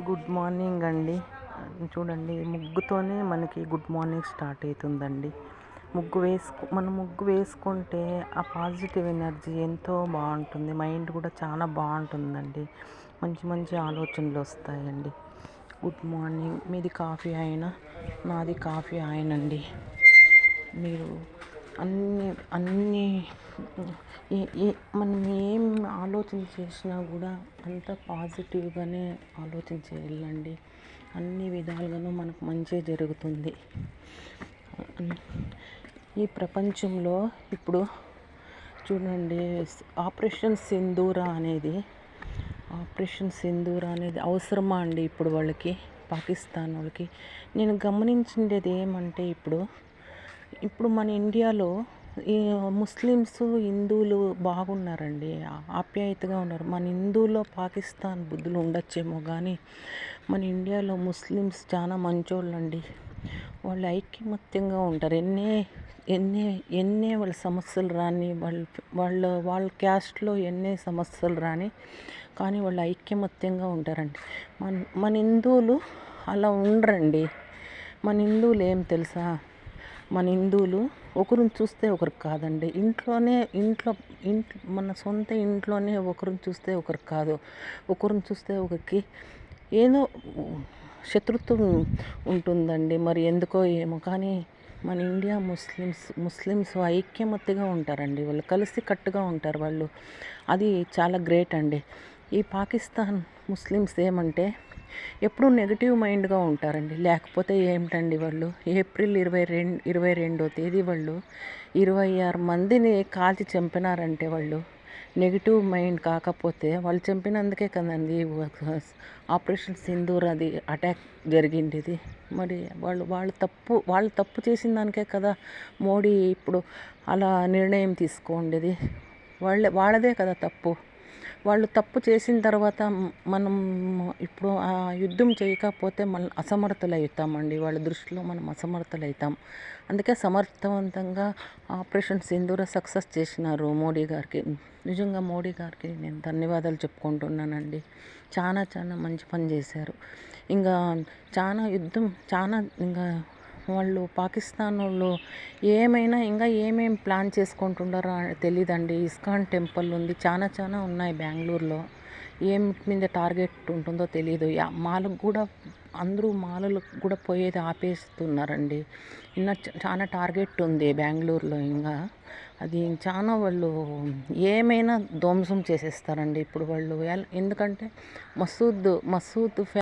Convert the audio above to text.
Good morning అండి. చూడండి, ముగ్గుతోనే మనకి గుడ్ మార్నింగ్ స్టార్ట్ అవుతుందండి. మనం ముగ్గు వేసుకుంటే ఆ పాజిటివ్ ఎనర్జీ ఎంతో బాగుంటుంది. మైండ్ కూడా చాలా బాగుంటుందండి. మంచి మంచి ఆలోచనలు వస్తాయండి. Good morning. మీది కాఫీ అయినా, నాది కాఫీ ఆయనండి. మీరు అన్నీ అన్నీ మనం ఏం ఆలోచన చేసినా కూడా అంత పాజిటివ్గానే ఆలోచన చేయాలండి. అన్ని విధాలుగాను మనకు మంచి జరుగుతుంది. ఈ ప్రపంచంలో ఇప్పుడు చూడండి, ఆపరేషన్ సింధూర అనేది అవసరమా అండి ఇప్పుడు వాళ్ళకి, పాకిస్తాన్ వాళ్ళకి? నేను గమనించిండేది ఏమంటే ఇప్పుడు మన ఇండియాలో ఈ ముస్లిమ్స్ హిందువులు బాగున్నారండి, ఆప్యాయతగా ఉన్నారు. మన హిందువులో పాకిస్తాన్ బుద్ధులు ఉండొచ్చేమో కానీ మన ఇండియాలో ముస్లిమ్స్ చాలా మంచోళ్ళండి. వాళ్ళు ఐక్యమత్యంగా ఉంటారు. ఎన్నే వాళ్ళ సమస్యలు రాని, వాళ్ళ క్యాస్ట్లో ఎన్నే సమస్యలు రాని కానీ వాళ్ళు ఐక్యమత్యంగా ఉంటారండి. మన హిందువులు అలా ఉండరండి. మన హిందువులు ఏం తెలుసా? మన హిందువులు ఒకరిని చూస్తే ఒకరికి కాదండి. ఇంట్లో మన సొంత ఇంట్లోనే ఒకరిని చూస్తే ఒకరికి కాదు, ఒకరిని చూస్తే ఒకరికి ఏదో శత్రుత్వం ఉంటుందండి. మరి ఎందుకో ఏమో కానీ మన ఇండియా ముస్లిమ్స్ ఐక్యమత్యంగా ఉంటారండి. వాళ్ళు కలిసి కట్టుగా ఉంటారు వాళ్ళు. అది చాలా గ్రేట్ అండి. ఈ పాకిస్తాన్ ముస్లిమ్స్ ఏమంటే ఎప్పుడూ నెగిటివ్ మైండ్గా ఉంటారండి. లేకపోతే ఏమిటండి, వాళ్ళు ఏప్రిల్ 22వ తేదీ వాళ్ళు 26 మందిని కాల్చి చంపినారంటే వాళ్ళు నెగిటివ్ మైండ్ కాకపోతే వాళ్ళు చంపినందుకే కదండి ఆపరేషన్ సింధూర్ అది అటాక్ జరిగింది. మరి వాళ్ళు తప్పు చేసిన దానికే కదా మోడీ ఇప్పుడు అలా నిర్ణయం తీసుకోండేది. వాళ్ళదే కదా తప్పు. వాళ్ళు తప్పు చేసిన తర్వాత మనం ఇప్పుడు ఆ యుద్ధం చేయకపోతే మనం అసమర్థులు అవుతామండి. వాళ్ళ దృష్టిలో మనం అసమర్థులు అవుతాం. అందుకే సమర్థవంతంగా ఆపరేషన్ సింధూర సక్సెస్ చేసినారు మోడీ గారికి. నిజంగా మోడీ గారికి నేను ధన్యవాదాలు చెప్పుకుంటున్నానండి. చాలా చాలా మంచి పని చేశారు. ఇంకా వాళ్ళు పాకిస్తాన్ వాళ్ళు ఇంకా ఏమేమి ప్లాన్ చేసుకుంటున్నారో తెలియదండి. ఇస్కాన్ టెంపుల్ ఉంది, చాలా ఉన్నాయి బెంగళూరులో. ఏం మీద టార్గెట్ ఉంటుందో తెలియదు. అందరూ మాలలకు కూడా పోయేది ఆపేస్తున్నారండి. చాలా టార్గెట్ ఉంది బెంగళూరులో. ఇంకా అది చాలా వాళ్ళు ఏమైనా ధ్వంసం చేసేస్తారండి ఇప్పుడు వాళ్ళు. ఎందుకంటే మసూద్